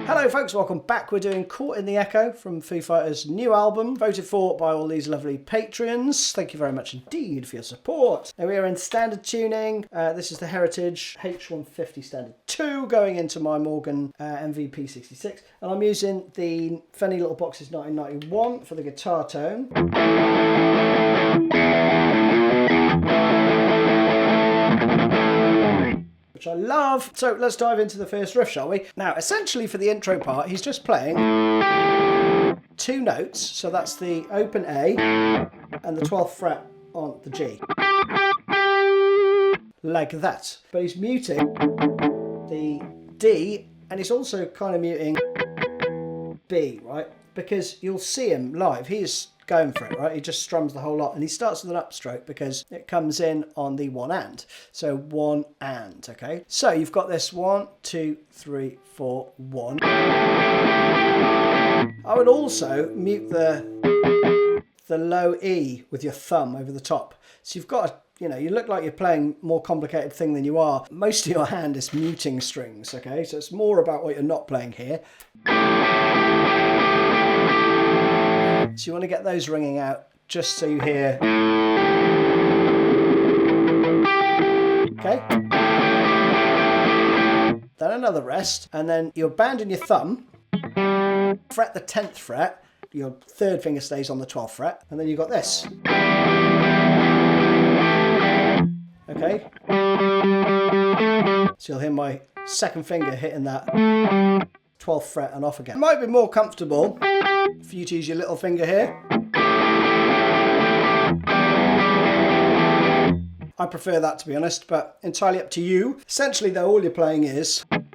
Hello folks, welcome back. We're doing Caught in the Echo from Foo Fighters' new album, voted for by all these lovely Patreons. Thank you very much indeed for your support. Now we are in standard tuning. This is the Heritage H150 Standard 2 going into my Morgan MVP 66. And I'm using the Funny Little Boxes 1991 for the guitar tone. Which I love. So let's dive into the first riff, shall we? Now, essentially for the intro part, he's just playing two notes. So that's the open A and the 12th fret on the G. Like that. But he's muting the D and he's also kind of muting B, right? Because you'll see him live. He's going for it, right? He just strums the whole lot and he starts with an upstroke because it comes in on the one and. So one and, okay? So you've got this 1, 2, 3, 4, 1. I would also mute the low E with your thumb over the top. So you've got, you look like you're playing a more complicated thing than you are. Most of your hand is muting strings, okay? So it's more about what you're not playing here. So you want to get those ringing out just so you hear. Okay. Then another rest, and then you're banding your thumb, fret the 10th fret, your third finger stays on the 12th fret, and then you've got this. Okay. So you'll hear my second finger hitting that 12th fret and off again. It might be more comfortable for you to use your little finger here. I prefer that, to be honest, but entirely up to you. Essentially though, all you're playing is and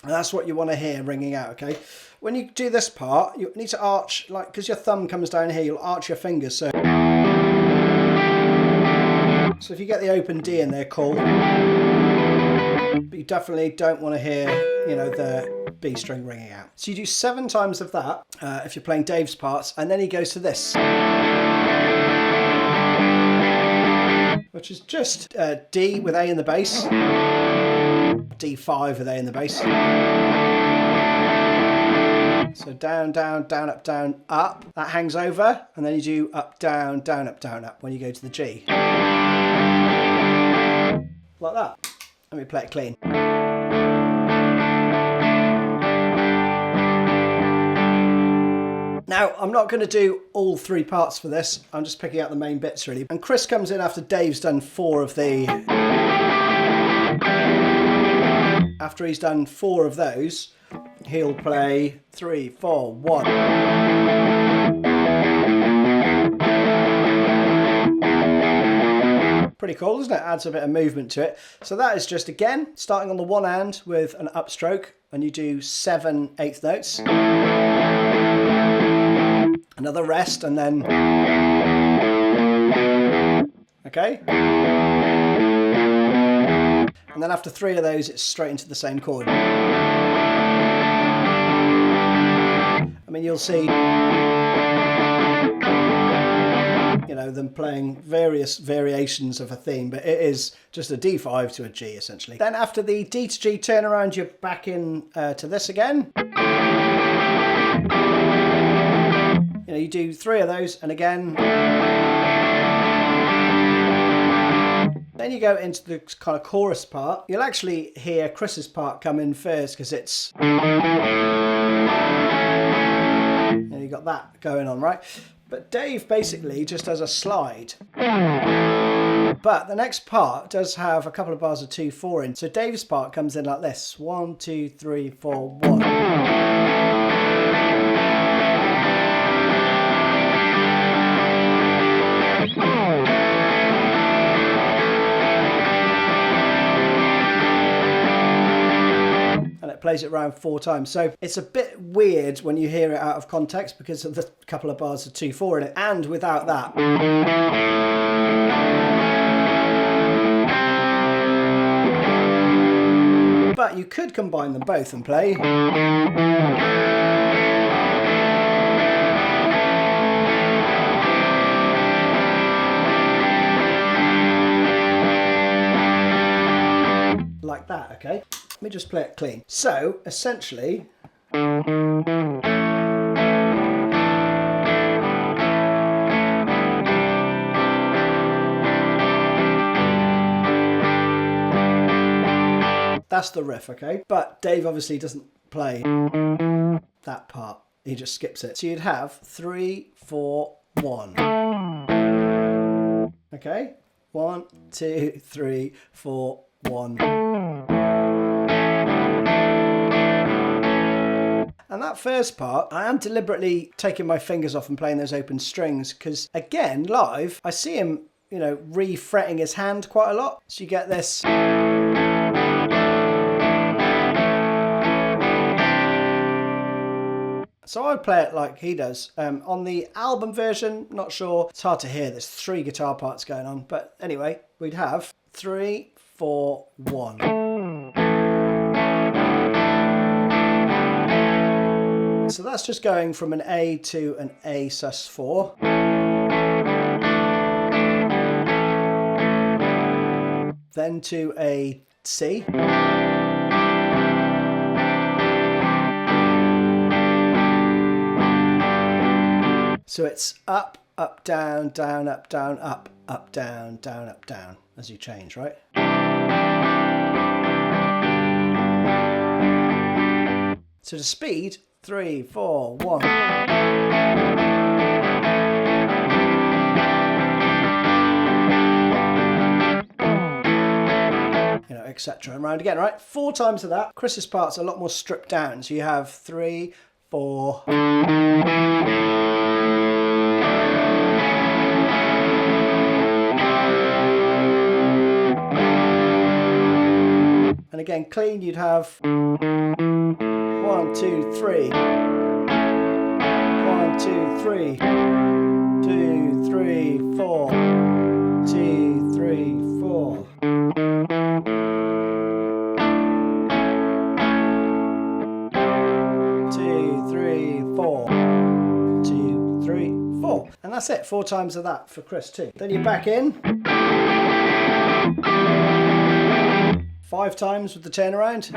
that's what you want to hear ringing out, okay? When you do this part, you need to arch, like, because your thumb comes down here, you'll arch your fingers, so if you get the open D in there, cool. But you definitely don't want to hear, the B string ringing out. So you do 7 times of that if you're playing Dave's parts, and then he goes to this, which is just D with A in the bass, D5 with A in the bass. So down, down, down, up, down, up. That hangs over, and then you do up, down, down, up, down, up when you go to the G. Like that. Let me play it clean. Now, I'm not going to do all 3 parts for this. I'm just picking out the main bits, really. And Chris comes in after Dave's done 4 of the... After he's done 4 of those, he'll play 3, 4, 1. Pretty cool, isn't it? Adds a bit of movement to it. So that is just, again, starting on the one hand with an upstroke, and you do 7 8th notes. Another rest, and then... Okay? And then after 3 of those, it's straight into the same chord. I mean, you'll see... them playing various variations of a theme, but it is just a D5 to a G, essentially. Then after the D to G turnaround, you're back in to this again. You do 3 of those, and again. Then you go into the kind of chorus part. You'll actually hear Chris's part come in first, because it's... You got that going on, right? But Dave basically just does a slide. But the next part does have a couple of bars of 2/4 in. So Dave's part comes in like this. 1, 2, 3, 4, 1. Plays it around 4 times. So it's a bit weird when you hear it out of context because of the couple of bars of 2/4 in it, and without that. But you could combine them both and play. like that, okay? Let me just play it clean. So, essentially... That's the riff, okay? But Dave obviously doesn't play that part. He just skips it. So you'd have 3, 4, 1. Okay? 1, 2, 3, 4, 1. And that first part, I am deliberately taking my fingers off and playing those open strings because, again, live, I see him, you know, re-fretting his hand quite a lot. So you get this... So I would play it like he does. On the album version, not sure. It's hard to hear. There's 3 guitar parts going on. But anyway, we'd have 3, 4, 1. So that's just going from an A to an A sus4. Then to a C. So it's up, up, down, down, up, down, up, up, down, as you change, right? So the speed, 3, 4, 1. You know, etc. And round again, right? 4 times of that. Chris's part's a lot more stripped down. So you have 3, 4... And again, clean, you'd have 1, 2, 3. 1, 2, 3. 2, 3, 4. 2, 3, 4. 2, 3, 4. 2, 3, 4. And that's it, 4 times of that for Chris too. Then you're back in. 5 times with the turnaround.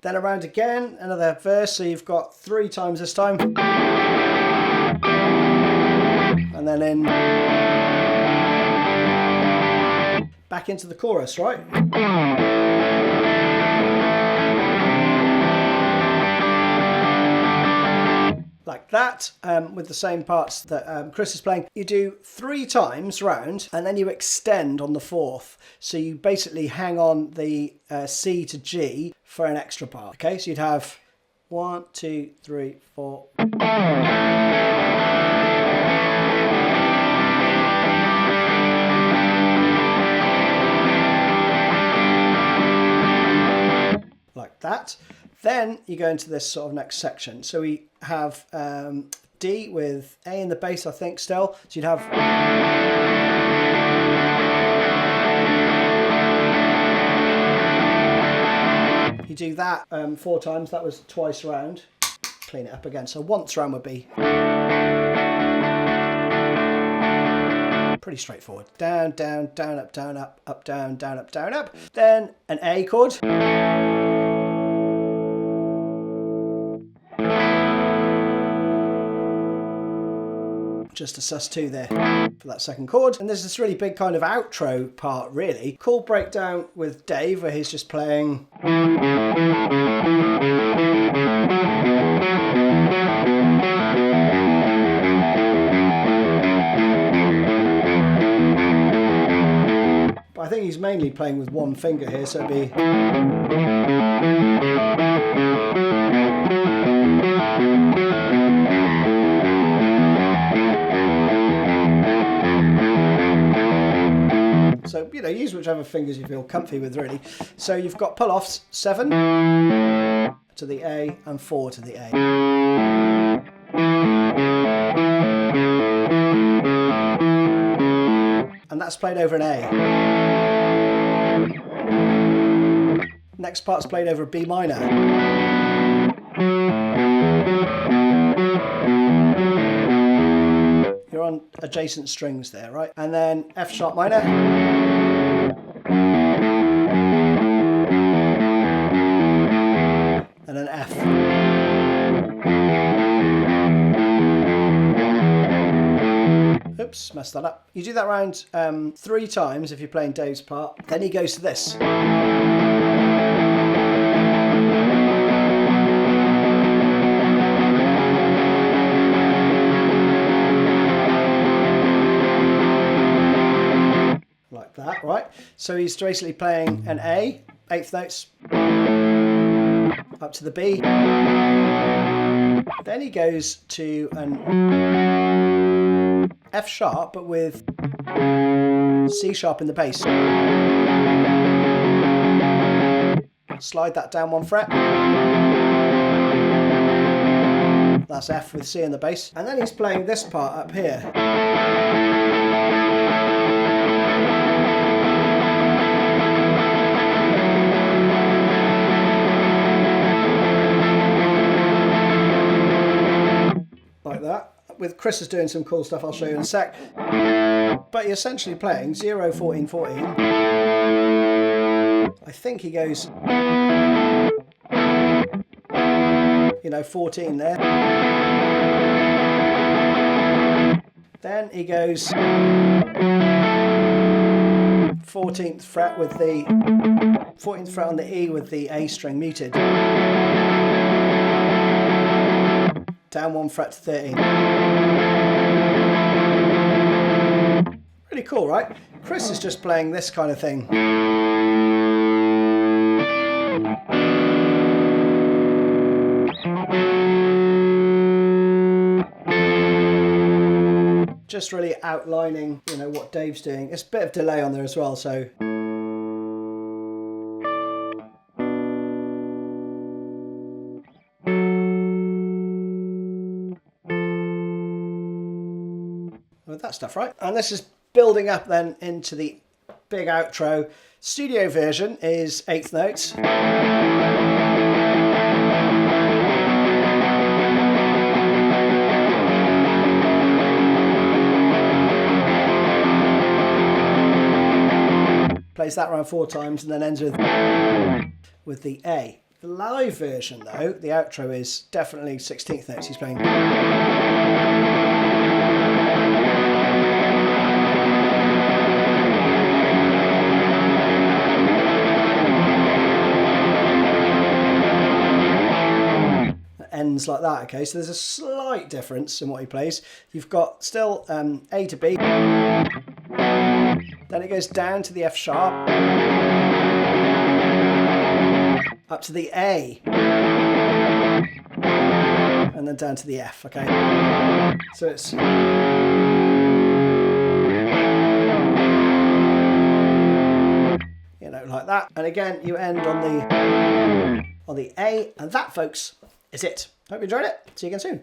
Then around again, another verse, so you've got 3 times this time. And then in. Back into the chorus, right? Like that, with the same parts that Chris is playing. You do 3 times round, and then you extend on the 4th. So you basically hang on the C to G for an extra part. Okay, so you'd have 1, 2, 3, 4. Like that. Then you go into this sort of next section. So we have D with A in the bass, I think, still. So you'd have... You do that 4 times. That was twice round. Clean it up again. So once round would be... Pretty straightforward. Down, down, down, up, down, up, up, down, down, up, down, up. Then an A chord. Just a sus2 there for that second chord. And there's this really big kind of outro part, really. Chord breakdown with Dave, where he's just playing. But I think he's mainly playing with one finger here, so it'd be... So, you know, use whichever fingers you feel comfy with, really. So you've got pull-offs, 7 to the A and 4 to the A. And that's played over an A. Next part's played over a B minor. You're on adjacent strings there, right? And then F sharp minor. And an F. Oops, messed that up. You do that round 3 times if you're playing Dave's part. Then he goes to this. Like that, right? So he's basically playing an A, 8th notes, up to the B. Then he goes to an F sharp, but with C sharp in the bass. Slide that down 1 fret. That's F with C in the bass. And then he's playing this part up here. Like that. With Chris is doing some cool stuff I'll show you in a sec. But you're essentially playing 0, 14, 14. I think he goes, 14 there. Then he goes 14th fret with the 14th fret on the E with the A string muted. Down 1 fret to 13. Really cool, right? Chris is just playing this kind of thing. Just really outlining, what Dave's doing. It's a bit of delay on there as well, so. With that stuff, right? And this is building up then into the big outro. Studio version is 8th notes. Plays that around 4 times and then ends with the A. The live version though, the outro is definitely 16th notes he's playing. Ends like that, okay, so there's a slight difference in what he plays. You've got still A to B, then it goes down to the F sharp, up to the A, and then down to the F, okay. So it's like that, and again you end on the A, and that, folks, is it. Hope you enjoyed it. See you again soon.